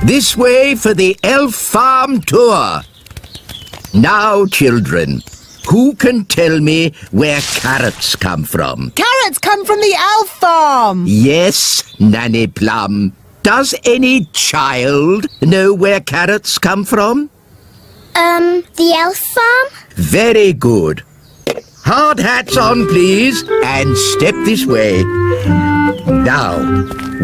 This way for the elf farm tour. Now, children, who can tell me where carrots come from? Carrots come from the elf farm. Yes, Nanny Plum. Does any child know where carrots come from? The elf farm? Very good. Hard hats on, please, and step this way. Now,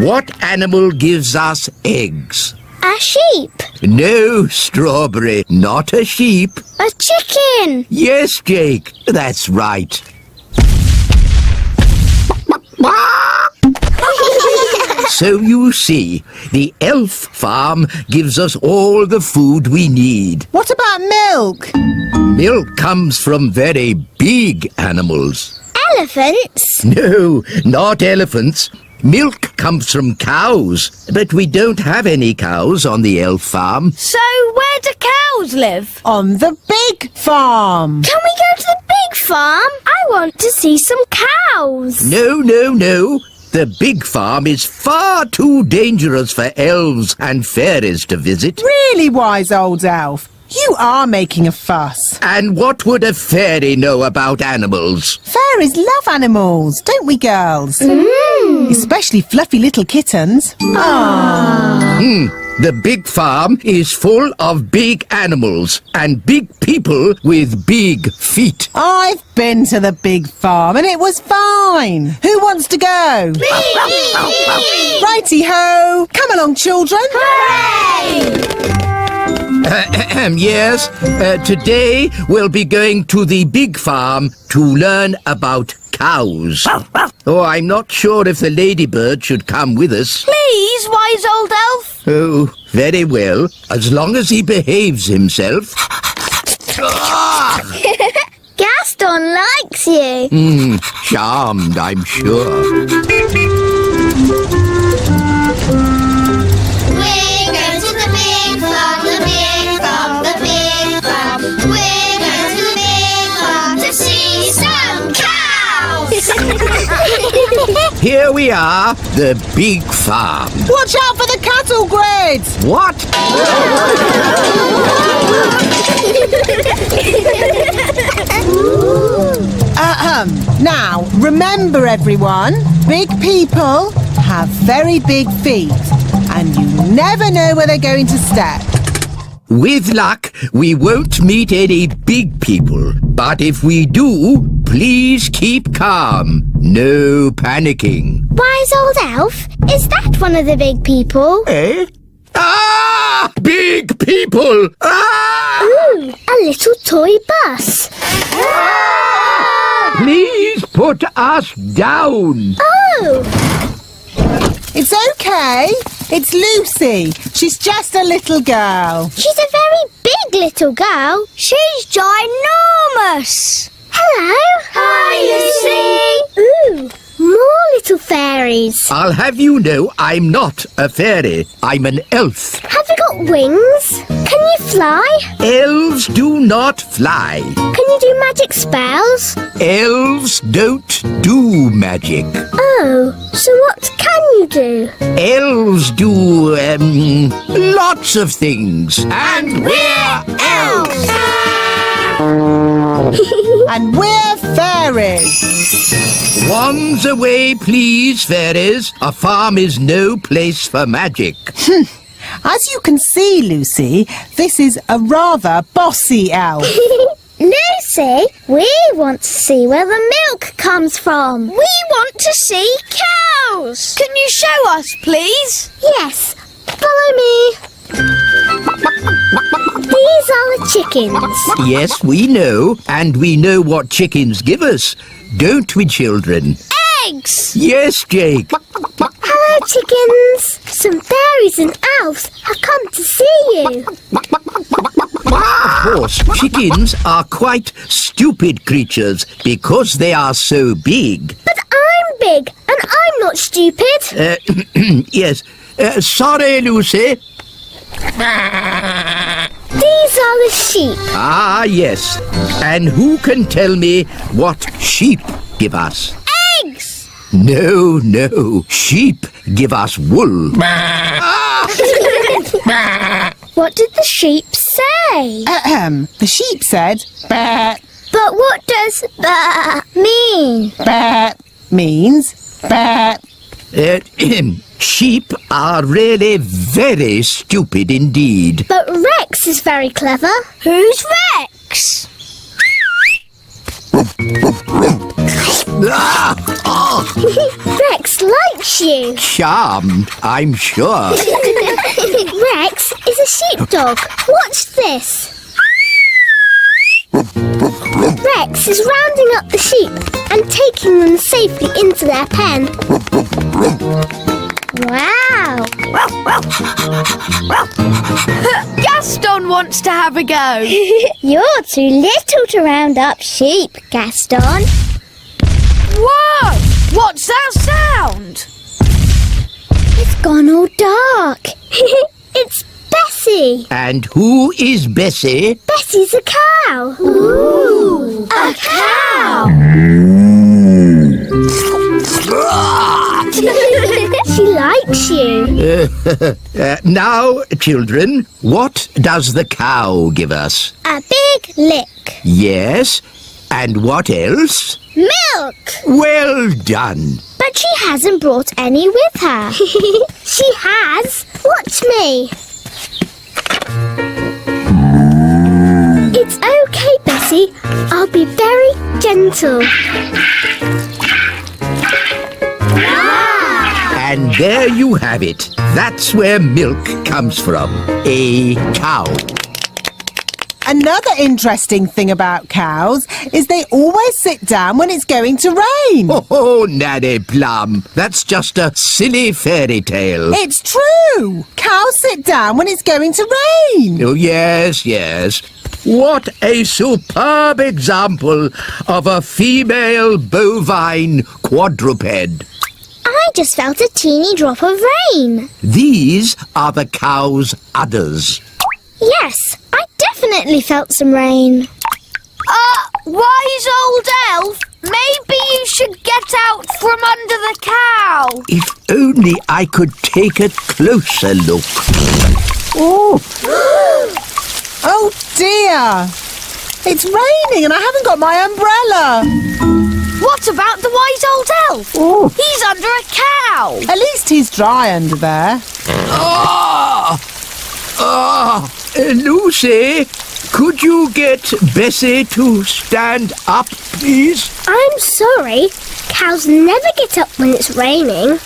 what animal gives us eggs? A sheep. No, Strawberry, not a sheep. A chicken. Yes, Jake, that's right. So you see, the elf farm gives us all the food we need. What about milk? Milk comes from very big animals. Elephants? No, not elephants. Milk comes from cows, but we don't have any cows on the elf farm. So where do cows live? On the big farm. Can we go to the big farm? I want to see some cows. No, no, no. The big farm is far too dangerous for elves and fairies to visit. Really, wise old elf. You are making a fuss. And what would a fairy know about animals? Fairies love animals, don't we, girls? Especially fluffy little kittens. The big farm is full of big animals and big people with big feet. I've been to the big farm and it was fine. Who wants to go? Righty-ho. Come along, children. Yes, today we'll be going to the big farm to learn about cows. Oh, I'm not sure if the ladybird should come with us. Please, wise old elf. Oh, very well, as long as he behaves himself. Gaston likes you. Charmed, I'm sure. We're going to the big farm, the big farm, the big farm. We're going to the big farm to see some cows. Here we are, the big farm. Watch out for the cattle grids. What? Now, remember everyone, big people have very big feet and you never know where they're going to step. With luck, we won't meet any big people. But if we do, please keep calm. No panicking. Wise old elf, is that one of the big people? Eh? Ah! Big people! Ah! Ooh, a little toy bus. Please put us down. Oh! It's okay. It's Lucy. She's just a little girl. She's a very big little girl. She's ginormous. Hello. Hi, Lucy. Ooh, more little fairies. I'll have you know I'm not a fairy. I'm an elf. Have you got wings? Can you fly? Elves do not fly. Can you do magic spells? Elves don't do magic. Oh, so what can you do? Elves do, lots of things. And we're elves! And we're fairies. Wands away, please, fairies. A farm is no place for magic. As you can see, Lucy, this is a rather bossy elf. Lucy, we want to see where the milk comes from. We want to see cows. Can you show us, please? Yes, follow me. These are the chickens. Yes, we know, and we know what chickens give us. Don't we, children? Eggs. Yes, Jake. Hello, chickens. Some fairies and elves have come to see you. Of course, chickens are quite stupid creatures because they are so big. But I'm big and I'm not stupid. Yes. Sorry, Lucy. These are the sheep. Ah, yes. And who can tell me what sheep give us? Eggs. No, no. Sheep give us wool. Ah! What did the sheep say? The sheep said, "Bah." But what does mean? Bah means bah. Sheep are really very stupid indeed. But Rex is very clever. Who's Rex? Rex likes you. Charmed, I'm sure. Rex is a sheepdog. Watch this. Rex is rounding up the sheep and taking them safely into their pen. Wow! Gaston wants to have a go. You're too little to round up sheep, Gaston. Whoa! What's that sound? It's gone all dark. It's Bessie. And who is Bessie? Bessie's a cow. Ooh! A cow! She likes you. Now, children, what does the cow give us? A big lick. Yes, and what else? Milk. Well done. But she hasn't brought any with her. She has. Watch me. It's okay, Bessie. I'll be very gentle. And there you have it. That's where milk comes from. A cow. Another interesting thing about cows is they always sit down when it's going to rain. Oh, Nanny Plum, that's just a silly fairy tale. It's true. Cows sit down when it's going to rain. Oh, yes, yes. What a superb example of a female bovine quadruped. I just felt a teeny drop of rain. These are the cow's udders. Yes, I definitely felt some rain. Wise old elf, maybe you should get out from under the cow. If only I could take a closer look. Oh, Oh dear. It's raining and I haven't got my umbrella. What about the wise old elf? Oh. He's under a cow. At least he's dry under there. Lucy, could you get Bessie to stand up, please? I'm sorry. Cows never get up when it's raining.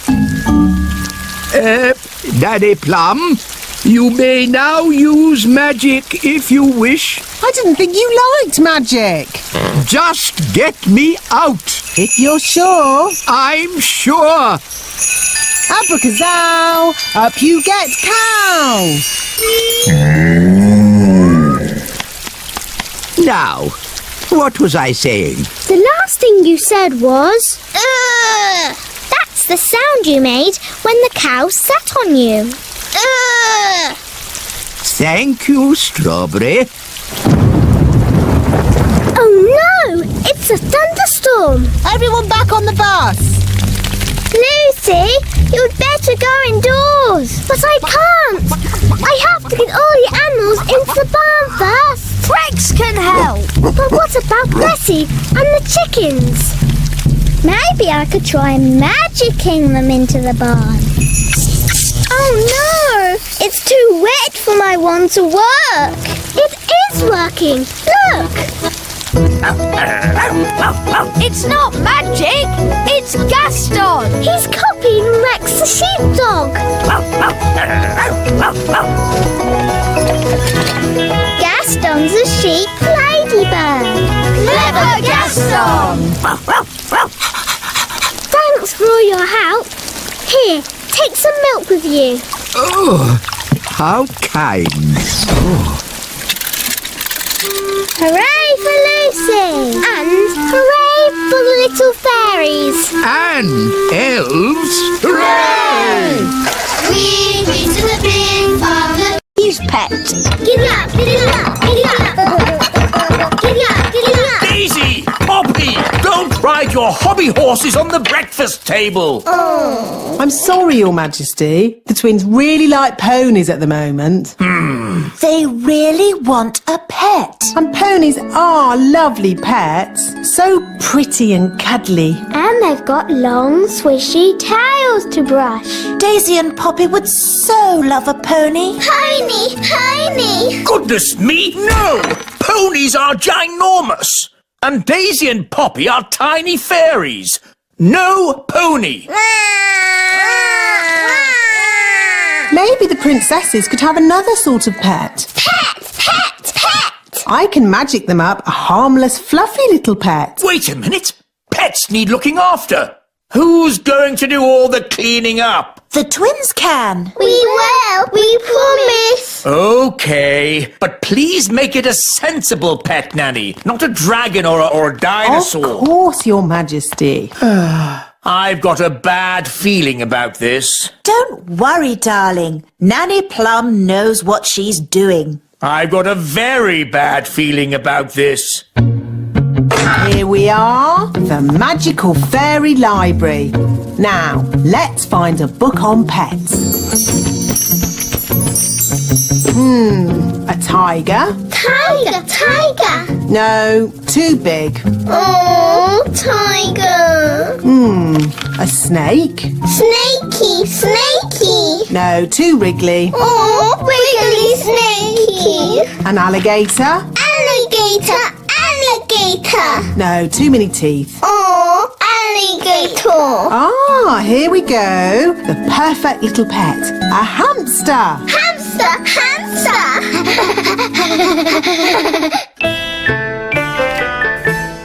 Daddy Plum, you may now use magic if you wish. I didn't think you liked magic. Just get me out. If you're sure. I'm sure. Abracazao, up you get, cow. Now, what was I saying? The last thing you said was... Ugh! That's the sound you made when the cow sat on you. Ugh! Thank you, Strawberry. Oh no! It's a thunderstorm! Everyone back on the bus. Lucy, you'd better go indoors. But I can't. I have to get all the animals into the barn first. Rex can help. But what about Bessie and the chickens? Maybe I could try magicking them into the barn. Oh no! It's too wet for my wand to work. It is working. Look! It's not magic. It's Gaston. He's copying Rex the sheepdog. Gaston's a sheep ladybird. Clever Gaston. Thanks for all your help. Here, take some milk with you. Oh, how kind. Hooray for Lucy! And hooray for the little fairies! And elves. Hooray! We've been to the big farm. He's pet. Giddy up, giddy up, giddy up. Giddy up, giddy up. Daisy! Poppy! Don't ride your hobby horses on the breakfast table! I'm sorry, Your Majesty. The twins really like ponies at the moment. They really want a pet. And ponies are lovely pets. So pretty and cuddly. And they've got long, swishy tails to brush. Daisy and Poppy would so love a pony. Pony, pony. Goodness me, no! Ponies are ginormous. And Daisy and Poppy are tiny fairies. No pony. Maybe the princesses could have another sort of pet. Pet. I can magic them up a harmless, fluffy little pet. Wait a minute. Pets need looking after. Who's going to do all the cleaning up? The twins can. We will. We promise. Okay, but please make it a sensible pet, Nanny, not a dragon or a dinosaur. Of course, Your Majesty. I've got a bad feeling about this. Don't worry, darling. Nanny Plum knows what she's doing. I've got a very bad feeling about this. Here we are, the magical fairy library. Now, let's find a book on pets. A tiger? Tiger. No, too big. Oh, tiger. A snake? Snaky. No, too wriggly. Oh, wiggly snakey. An alligator? Alligator. No, too many teeth. Oh, alligator. Ah, here we go. The perfect little pet. A hamster. Hamster.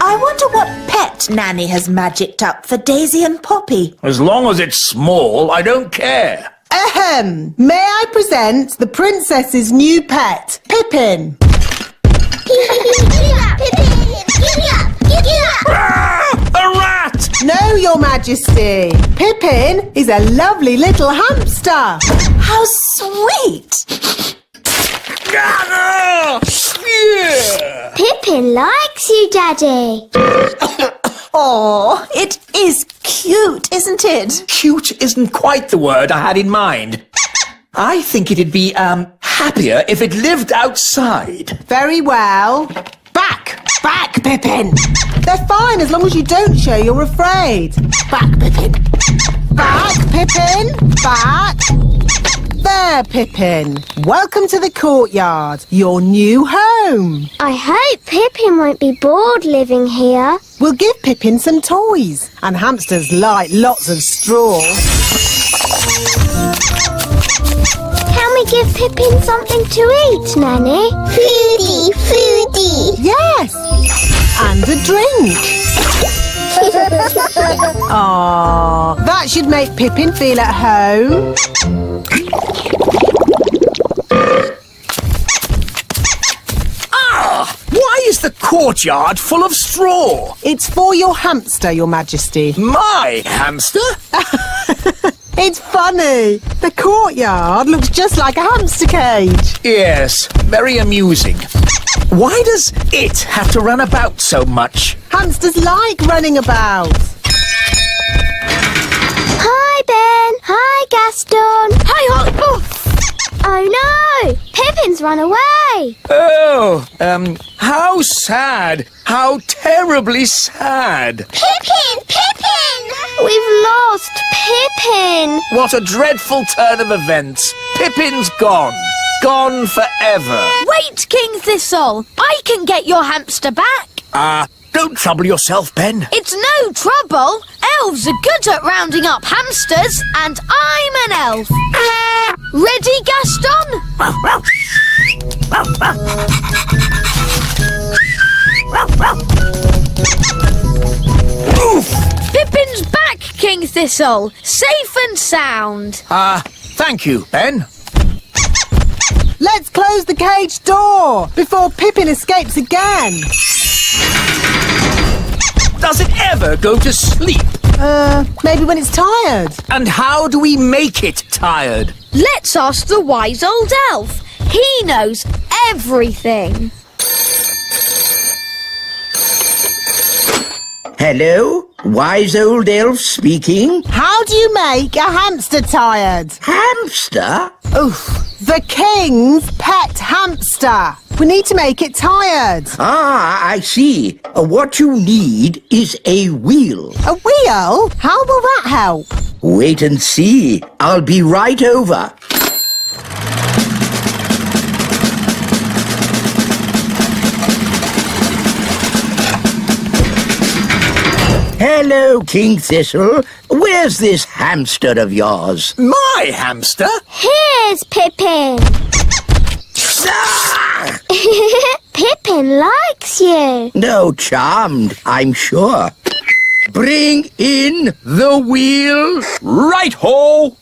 I wonder what pet Nanny has magicked up for Daisy and Poppy. As long as it's small, I don't care. Ahem. May I present the princess's new pet, Pippin? A rat! No, Your Majesty. Pippin is a lovely little hamster. How sweet! Yeah. Pippin likes you, Daddy. Oh, it is cute, isn't it? Cute isn't quite the word I had in mind. I think it'd be, happier if it lived outside. Very well. Back, Pippin. They're fine as long as you don't show you're afraid. Back, Pippin. Back, Pippin. Back. There, Pippin. Welcome to the courtyard, your new home. I hope Pippin won't be bored living here. We'll give Pippin some toys, and hamsters like lots of straw. Can we give Pippin something to eat, Nanny? Foodie. Yes, and a drink. Aww, that should make Pippin feel at home. Why is the courtyard full of straw? It's for your hamster, Your Majesty. My hamster? It's funny. The courtyard looks just like a hamster cage. Yes, very amusing. Why does it have to run about so much? Hamsters like running about. Hi, Ben. Hi, Gaston. Hi, Oh, no. Pippin's run away. Oh, how sad. How terribly sad. Pippin. We've lost Pippin. What a dreadful turn of events. Pippin's gone. Gone forever. Wait, King Thistle. I can get your hamster back. Don't trouble yourself, Ben. It's no trouble. Elves are good at rounding up hamsters, and I'm an elf. Ready, Gaston? Oof! Pippin's back, King Thistle. Safe and sound. Thank you, Ben. Let's close the cage door before Pippin escapes again. Does it ever go to sleep? Maybe when it's tired. And how do we make it tired? Let's ask the wise old elf. He knows everything. Hello? Wise old elf speaking. How do you make a hamster tired? Hamster? Oof, the king's pet hamster. We need to make it tired. Ah, I see. What you need is a wheel. A wheel? How will that help? Wait and see. I'll be right over. Hello, King Thistle. Where's this hamster of yours? My hamster? Here's Pippin. Ah! Pippin likes you. No, charmed, I'm sure. Bring in the wheel. Right-ho!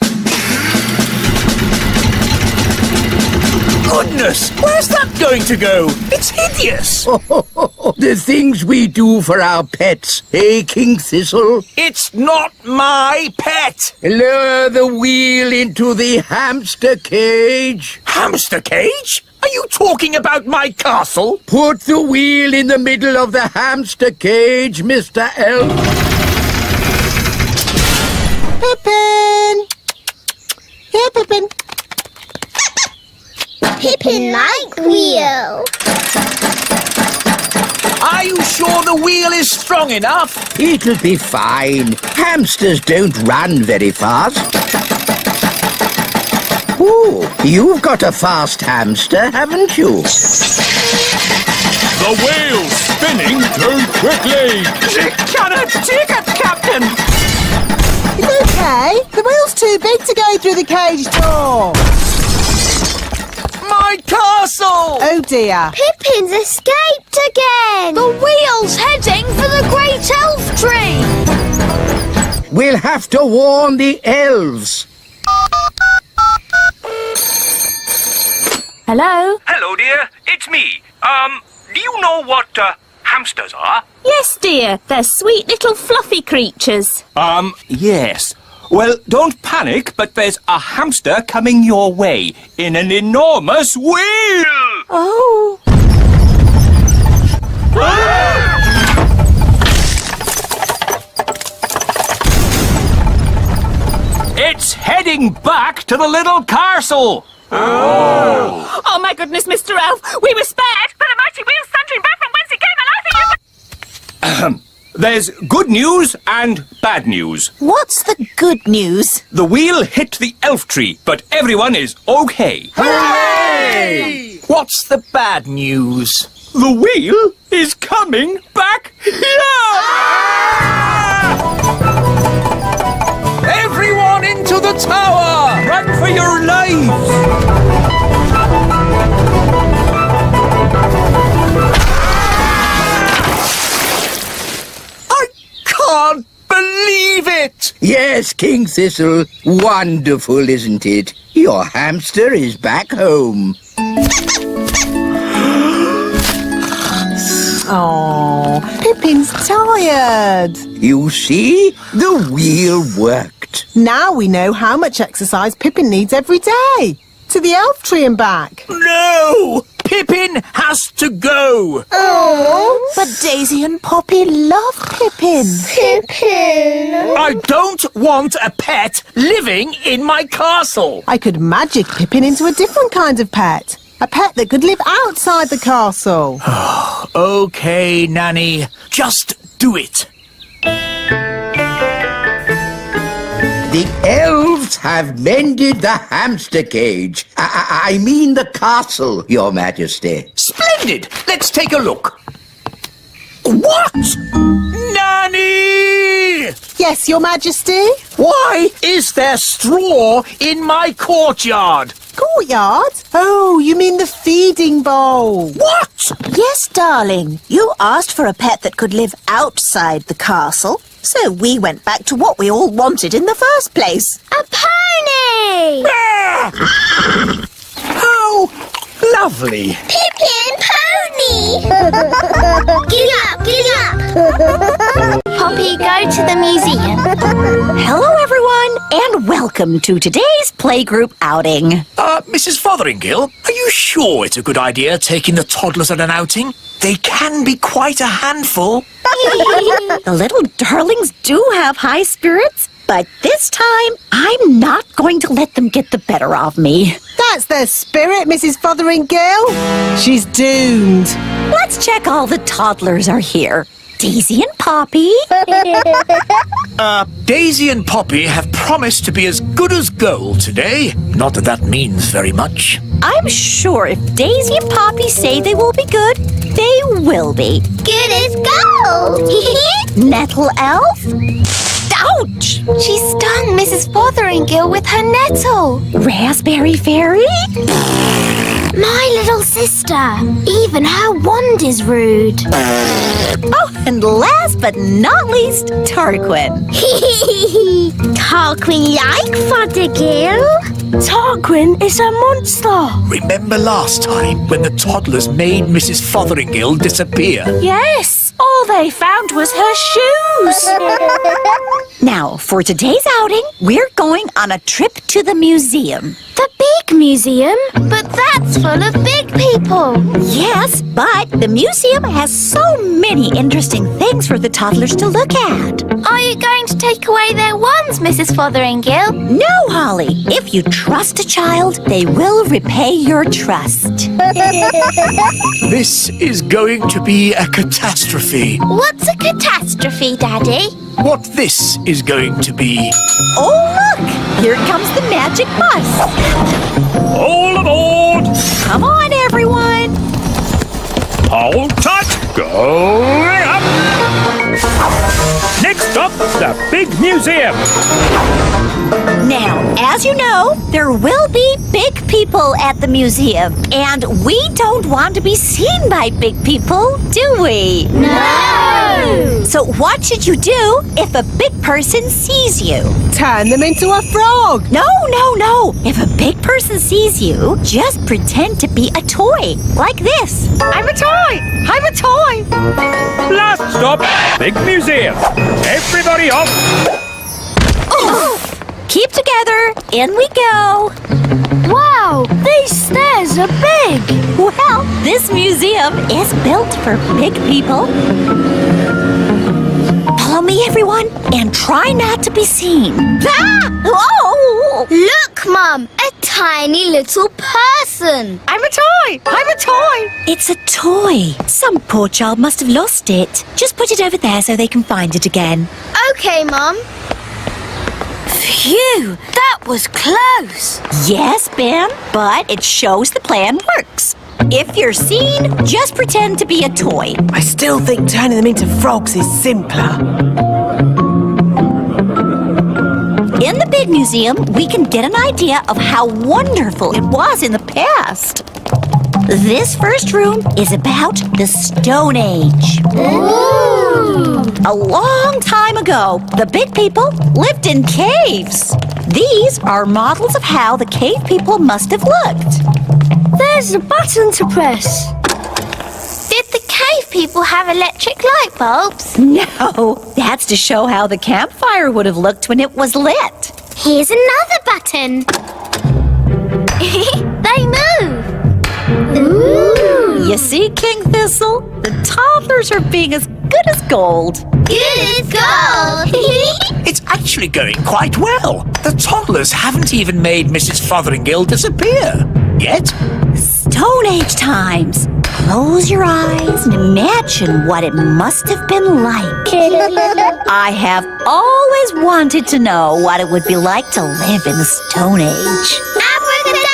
Goodness, where's that going to go? It's hideous. The things we do for our pets, eh, King Thistle? It's not my pet. Lower the wheel into the hamster cage. Hamster cage? Are you talking about my castle? Put the wheel in the middle of the hamster cage, Mr. Elf. Pippin! Here, Pippin. Pippin like wheel. Are you sure the wheel is strong enough? It'll be fine. Hamsters don't run very fast. Ooh, you've got a fast hamster, haven't you? The wheel's spinning too quickly. It cannot take it, Captain. It's okay. The wheel's too big to go through the cage door. My castle! Oh dear. Pippin's escaped again. The wheel's heading for the great elf tree. We'll have to warn the elves. Hello? Hello, dear. It's me. Do you know what, hamsters are? Yes, dear. They're sweet little fluffy creatures. Yes. Well, don't panic, but there's a hamster coming your way in an enormous wheel! Oh. It's heading back to the little castle! Oh, my goodness, Mr. Elf. We were spared, but the mighty wheel's thundering back from whence it came, and I think There's good news and bad news. What's the good news? The wheel hit the elf tree, but everyone is okay. Hooray! What's the bad news? The wheel is coming back here! Everyone into the tower! Run for your lives! Can't believe it! Yes, King Thistle. Wonderful, isn't it? Your hamster is back home. Oh, Pippin's tired. You see? The wheel worked. Now we know how much exercise Pippin needs every day. To the elf tree and back. No! Pippin has to go! But Daisy and Poppy love Pippin. Pippin. I don't want a pet living in my castle! I could magic Pippin into a different kind of pet. A pet that could live outside the castle. Okay, Nanny, just do it. The elves have mended the hamster cage. I mean the castle, Your Majesty. Splendid! Let's take a look. What? Nanny! Yes, Your Majesty? Why is there straw in my courtyard? Courtyard? Oh, you mean the feeding bowl. What? Yes, darling. You asked for a pet that could live outside the castle. So we went back to what we all wanted in the first place. A pony. How lovely. Pippin pony. Giddy up, giddy up. Poppy, go to the museum. Hello, everyone, and welcome to today's playgroup outing. Mrs. Fotheringhill, are you sure it's a good idea taking the toddlers on an outing? they can be quite a handful. The little darlings do have high spirits, but this time I'm not going to let them get the better of me. That's their spirit, Mrs. Fotheringill. She's doomed. Let's check all the toddlers are here. Daisy and Poppy. Daisy and Poppy have promised to be as good as gold today. Not that that means very much. I'm sure if Daisy and Poppy say they will be good, they will be. Good as gold. Nettle elf? Ouch! She stung Mrs. Fotheringill with her nettle. Raspberry fairy? My little sister. Even her wand is rude. Oh, and last but not least, Tarquin. Tarquin like Fothergill. Tarquin is a monster. Remember last time when the toddlers made Mrs. Fotheringill disappear? Yes, all they found was her shoes. Now, for today's outing, we're going on a trip to the museum. The big museum? But that's full of big people. Yes, but the museum has so many interesting things for the toddlers to look at. Are you going to take away their wands, Mrs. Fotheringill? No, Holly. If you trust a child, they will repay your trust. This is going to be a catastrophe. What's a catastrophe, Daddy? What this is going to be. Oh, look! Here comes the magic bus. All aboard! Come on, everyone. Hold tight! Going up! Next up, the big museum. Now, as you know, there will be big people at the museum. And we don't want to be seen by big people, do we? No! So what should you do if a big person sees you? Turn them into a frog. No. If a big person sees you, just pretend to be a toy, like this. I'm a toy. I'm a toy. Last stop, big museum. Everybody off. Keep together. In we go. Wow, these stairs are big. Well, this museum is built for big people. Follow me, everyone, and try not to be seen. Ah! Oh! Look, Mum, a tiny little person. I'm a toy. I'm a toy. It's a toy. Some poor child must have lost it. Just put it over there so they can find it again. Okay, Mum. Phew, that was close. Yes, Ben, but it shows the plan works. If you're seen, just pretend to be a toy. I still think turning them into frogs is simpler. In the big museum, we can get an idea of how wonderful it was in the past. This first room is about the Stone Age. Ooh. A long time ago, the big people lived in caves. These are models of how the cave people must have looked. There's a button to press. Did the cave people have electric light bulbs? No, that's to show how the campfire would have looked when it was lit. Here's another button. They move. Ooh. You see, King Thistle? The toddlers are being as good as gold. Good as gold. It's actually going quite well. The toddlers haven't even made Mrs. Fotheringill disappear. Yet. Stone Age times. Close your eyes and imagine what it must have been like. I have always wanted to know what it would be like to live in the Stone Age. Abracadabra!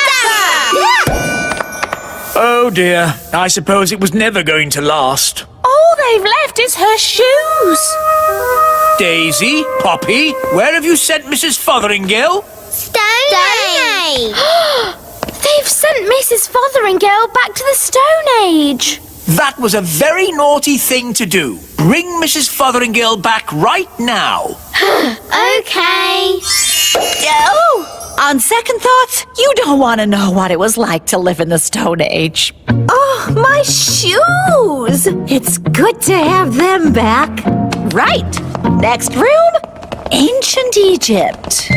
Oh dear, I suppose it was never going to last. All they've left is her shoes. Daisy, Poppy, where have you sent Mrs. Fotheringill? Stone Age. They've sent Mrs. Fotheringill back to the Stone Age. That was a very naughty thing to do. Bring Mrs. Fotheringill back right now. Okay. Oh! On second thoughts, you don't want to know what it was like to live in the Stone Age. Oh, my shoes! It's good to have them back. Right. Next room, Ancient Egypt.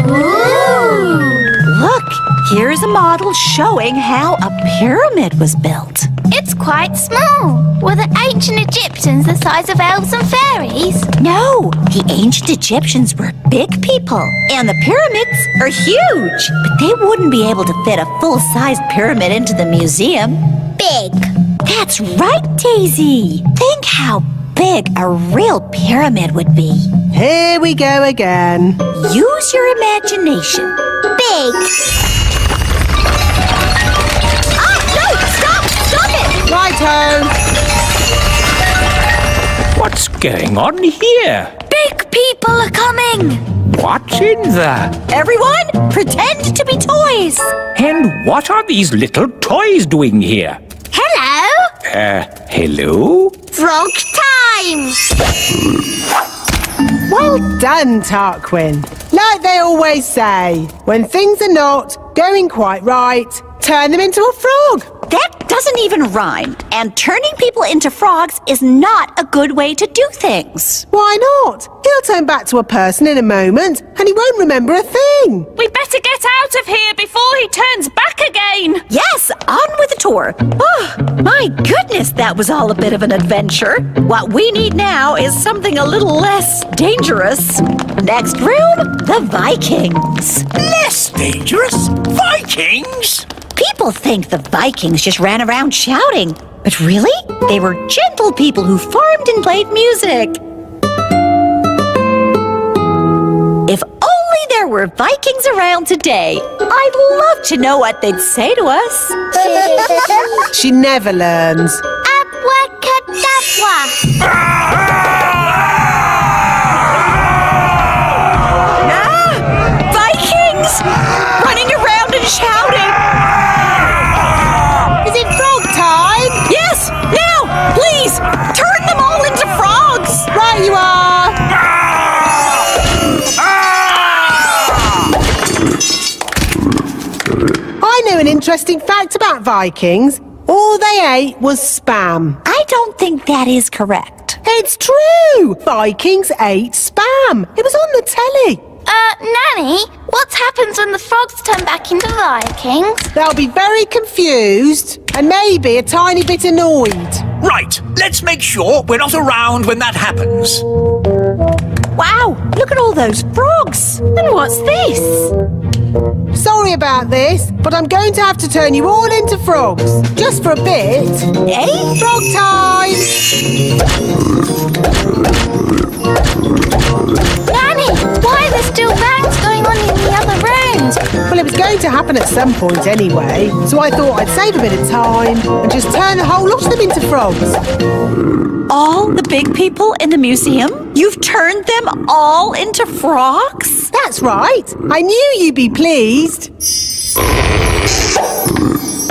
Ooh. Look, here's a model showing how a pyramid was built. It's quite small. Were the ancient Egyptians the size of elves and fairies? No, the ancient Egyptians were big people, and the pyramids are huge. But they wouldn't be able to fit a full-sized pyramid into the museum. Big. That's right, Daisy. Think how big a real pyramid would be. Here we go again. Use your imagination. Big. Stop it! Righto. What's going on here? Big people are coming! What's in there? Everyone, pretend to be toys. And what are these little toys doing here? Hello. Hello? Frog time. Well done, Tarquin. Like they always say, when things are not going quite right, turn them into a frog. That doesn't even rhyme. And turning people into frogs is not a good way to do things. Why not? He'll turn back to a person in a moment and he won't remember a thing. We better get out of here before he turns back again. Yes, on with the tour. Oh, my goodness, that was all a bit of an adventure. What we need now is something a little less dangerous. Next room, the Vikings. Less dangerous? Vikings? People think the Vikings just ran around shouting. But really, they were gentle people who farmed and played music. If only there were Vikings around today. I'd love to know what they'd say to us. She never learns. Abracadabra. Vikings! Running around and shouting. Is it frog time? Yes, now, please, turn them all into frogs. Right you are. I know an interesting fact about Vikings. All they ate was spam. I don't think that is correct. It's true. Vikings ate spam. It was on the telly. Nanny, what happens when the frogs turn back into Vikings? They'll be very confused and maybe a tiny bit annoyed. Right, let's make sure we're not around when that happens. Wow, look at all those frogs. And what's this? Sorry about this, but I'm going to have to turn you all into frogs. Just for a bit. Eh? Frog time! Nanny, why are there still bangs going on in the other rooms? Well, it was going to happen at some point anyway, so I thought I'd save a bit of time and just turn the whole lot of them into frogs. All the big people in the museum? You've turned them all into frogs? That's right. I knew you'd be pleased.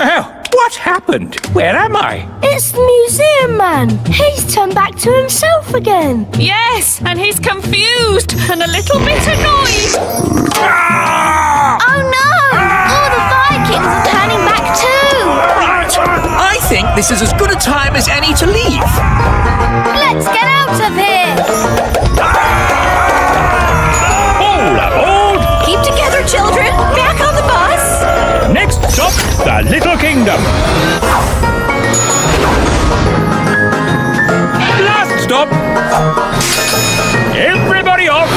Oh, what happened? Where am I? It's the museum man. He's turned back to himself again. Yes, and he's confused and a little bit annoyed. Oh no! All the Vikings are turning back too! Right, I think this is as good a time as any to leave. Let's get out of here! All aboard! Keep together, children. Back on the bus. Next stop, the Little Kingdom. Last stop. Everybody off.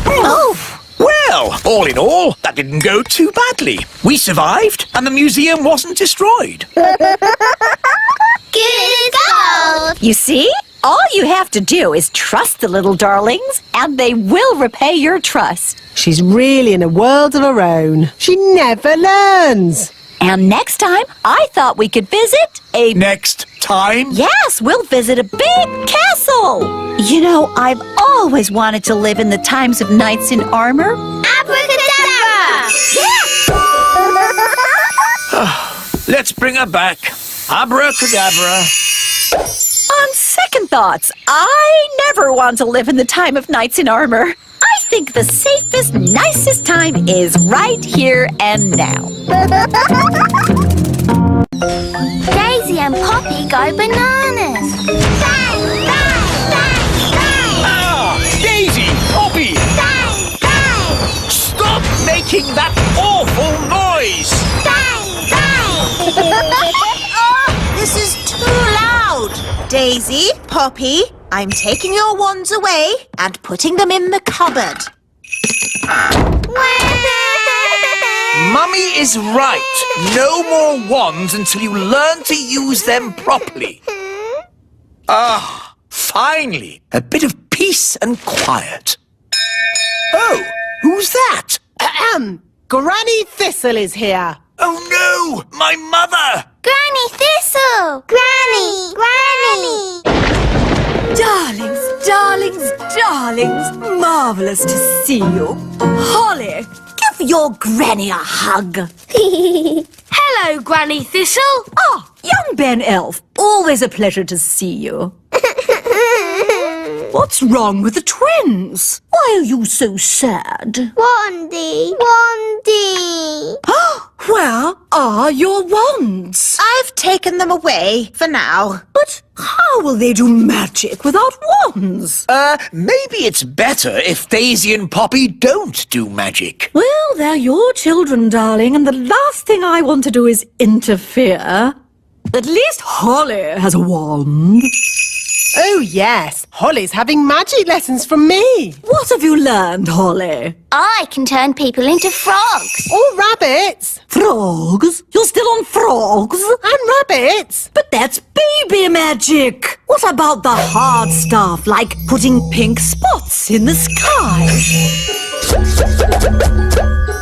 Oh, Well, all in all, that didn't go too badly. We survived, and the museum wasn't destroyed. Good girl! you see? All you have to do is trust the little darlings, and they will repay your trust. She's really in a world of her own. She never learns. And next time, I thought we could visit a... Next time? Yes, we'll visit a big castle. You know, I've always wanted to live in the times of knights in armor. Abracadabra! Let's bring her back. Abracadabra. On second thoughts, I never want to live in the time of knights in armor. I think the safest, nicest time is right here and now. Daisy and Poppy go bananas. Bang, bang, bang, bang. Ah! Daisy! Poppy! Bang, bang, Stop making that awful noise! bang, bang. Daisy, Poppy, I'm taking your wands away and putting them in the cupboard. Mummy is right. No more wands until you learn to use them properly. Ah, finally, a bit of peace and quiet. Oh, who's that? Ahem. Granny Thistle is here. Oh no, my mother! Granny Thistle! Granny! Darlings, darlings, darlings, marvellous to see you. Holly, give your granny a hug. Hello, Granny Thistle. Ah, young Ben Elf, always a pleasure to see you. What's wrong with the twins? Why are you so sad? Wandy! Wandy! Where are your wands? I've taken them away for now. But how will they do magic without wands? Maybe it's better if Daisy and Poppy don't do magic. Well, they're your children, darling, and the last thing I want to do is interfere. At least Holly has a wand. Oh, yes. Holly's having magic lessons from me. What have you learned, Holly? I can turn people into frogs. Or rabbits. Frogs? You're still on frogs? And rabbits. But that's baby magic. What about the hard stuff, like putting pink spots in the sky?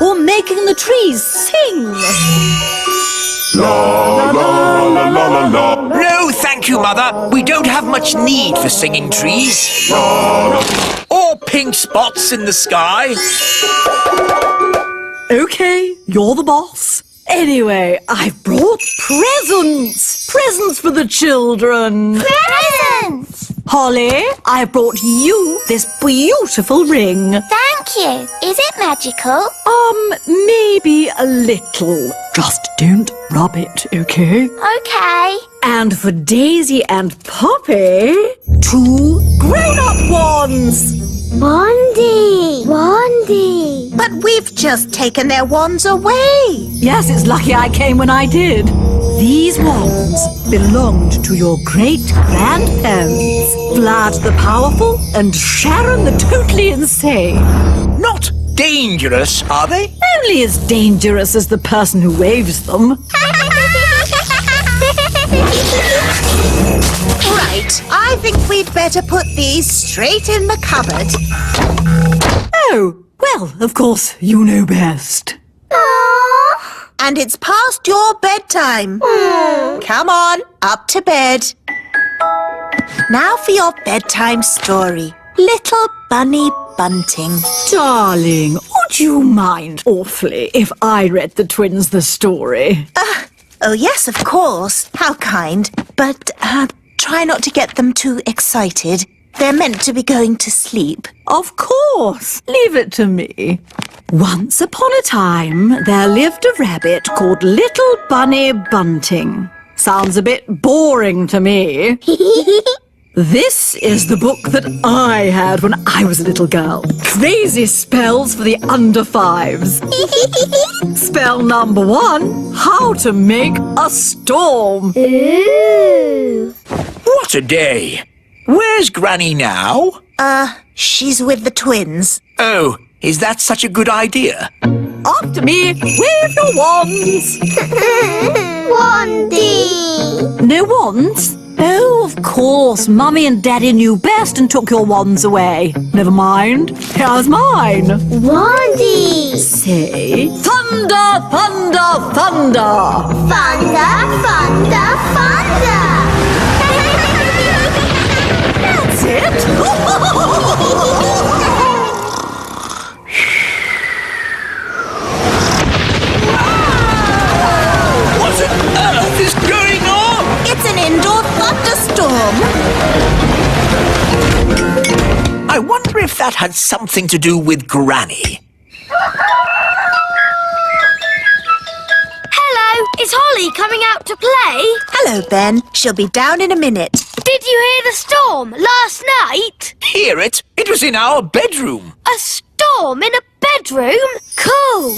Or making the trees sing? No, thank you, Mother. We don't have much need for singing trees. Or pink spots in the sky. Okay, you're the boss. Anyway, I've brought presents. Presents for the children. Presents! Holly, I brought you this beautiful ring. Thank you. Is it magical? Maybe a little. Just don't rub it, okay? Okay. And for Daisy and Poppy, 2 grown-up wands. Wandy! Wandy! But we've just taken their wands away. Yes, it's lucky I came when I did. These wands belonged to your great-grandparents, Vlad the Powerful and Sharon the Totally Insane. Not dangerous, are they? Only as dangerous as the person who waves them. Right. I think we'd better put these straight in the cupboard. Oh, well, of course, you know best. And it's past your bedtime. Come on, up to bed. Now for your bedtime story. Little Bunny Bunting. Darling, would you mind awfully if I read the twins the story? Oh, yes, of course. How kind. But try not to get them too excited. They're meant to be going to sleep. Of course. Leave it to me. Once upon a time, there lived a rabbit called Little Bunny Bunting. Sounds a bit boring to me. This is the book that I had when I was a little girl. Crazy spells for the under 5s. Spell number 1, how to make a storm. Ooh! What a day. Where's Granny now? She's with the twins. Oh, is that such a good idea? After me, wave your wands. Wandy! No wands? Oh, of course. Mummy and Daddy knew best and took your wands away. Never mind. Here's mine. Wandy! Say, thunder, thunder, thunder. Thunder, thunder, thunder! That's it. What on earth is going on? It's an indoor thunderstorm. I wonder if that had something to do with Granny. Hello, is Holly coming out to play? Hello, Ben. She'll be down in a minute. Did you hear the storm last night? Hear it? It was in our bedroom. A storm in a bedroom? Cool.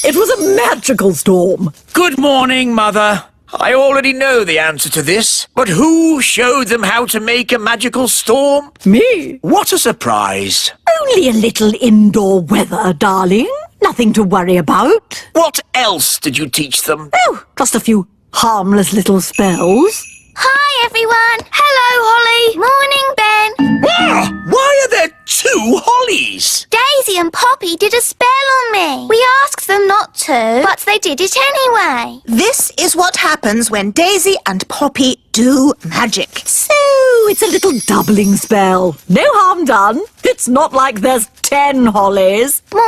It was a magical storm. Good morning, Mother. I already know the answer to this, but who showed them how to make a magical storm? Me? What a surprise! Only a little indoor weather, darling. Nothing to worry about. What else did you teach them? Oh, just a few harmless little spells. Hi, everyone. Hello, Holly. Morning, Ben. Ah, why are there two Hollies? Daisy and Poppy did a spell on me. We asked them not to, but they did it anyway. This is what happens when Daisy and Poppy do magic. So, it's a little doubling spell. No harm done. It's not like there's 10 Hollies. Morning.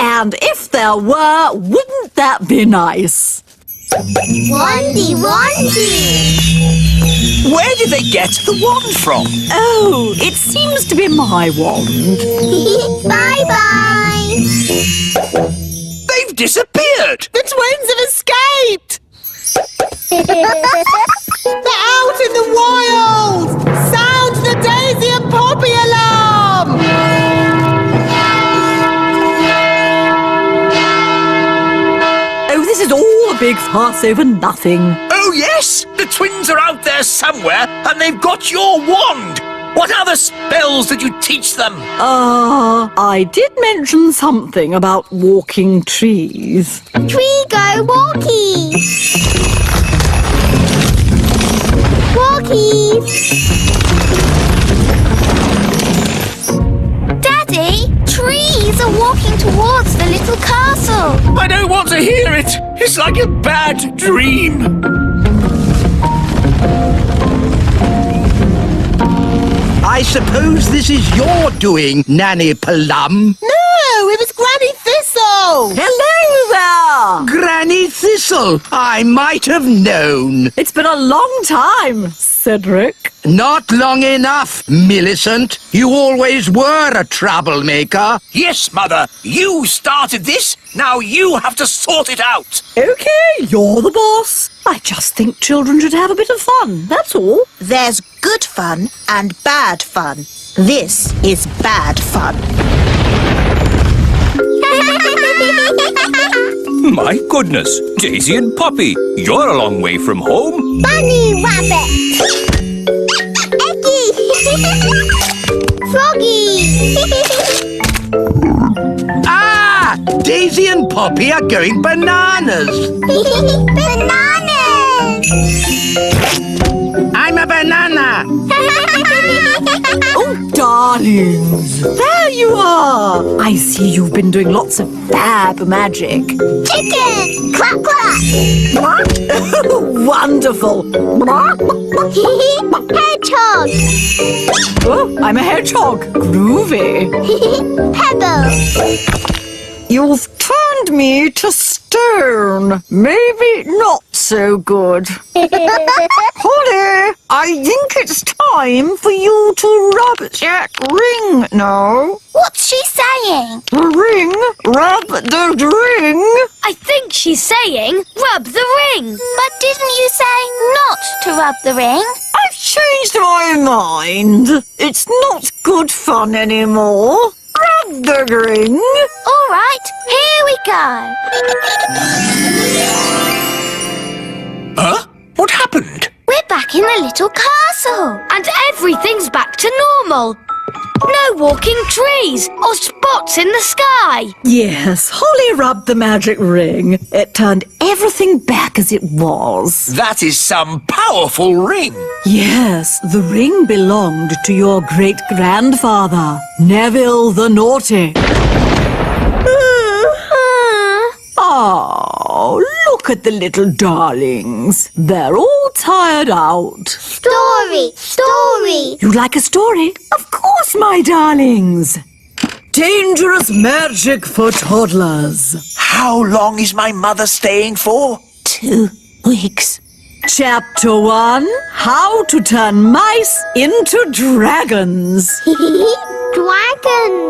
And if there were, wouldn't that be nice? Wandy. Where did they get the wand from? Oh, it seems to be my wand. Bye-bye. They've disappeared! The twins have escaped! They're out in the wild! Sound the Daisy and Poppy alarm! Oh, this is all a big fuss over nothing. Oh yes! The twins are out there somewhere and they've got your wand! What other spells did you teach them? I did mention something about walking trees. Tree go walkie. Walkie. Daddy, trees are walking towards the little castle. I don't want to hear it! It's like a bad dream! I suppose this is your doing, Nanny Plum. No, it was Granny Thistle! Hello there! Granny Thistle, I might have known. It's been a long time, Cedric. Not long enough, Millicent. You always were a troublemaker. Yes, Mother, you started this. Now you have to sort it out. Okay, you're the boss. I just think children should have a bit of fun, that's all. There's good fun and bad fun. This is bad fun. My goodness, Daisy and Poppy, you're a long way from home. Bunny rabbit. Eggy. Froggy. Ah! Daisy and Poppy are going bananas. Bananas. I'm a banana. Oh, darlings, there you are. I see you've been doing lots of fab magic. Chicken. Quack, quack. Wonderful. Hedgehog. Oh, I'm a hedgehog. Groovy. Pebble. You've turned me to stone. Maybe not so good. Holly, I think it's time for you to rub that ring now. What's she saying? Ring, rub the ring. I think she's saying rub the ring. But didn't you say not to rub the ring? I've changed my mind. It's not good fun anymore. Rub the ring. All right, here we go. Huh? What happened? We're back in the little castle. And everything's back to normal. No walking trees or spots in the sky. Yes, Holly rubbed the magic ring. It turned everything back as it was. That is some powerful ring. Yes, the ring belonged to your great-grandfather, Neville the Naughty. Oh, look at the little darlings. They're all tired out. Story. You'd like a story? Of course, my darlings. Dangerous magic for toddlers. How long is my mother staying for? 2 weeks. Chapter 1, How to Turn Mice into Dragons. Dragon.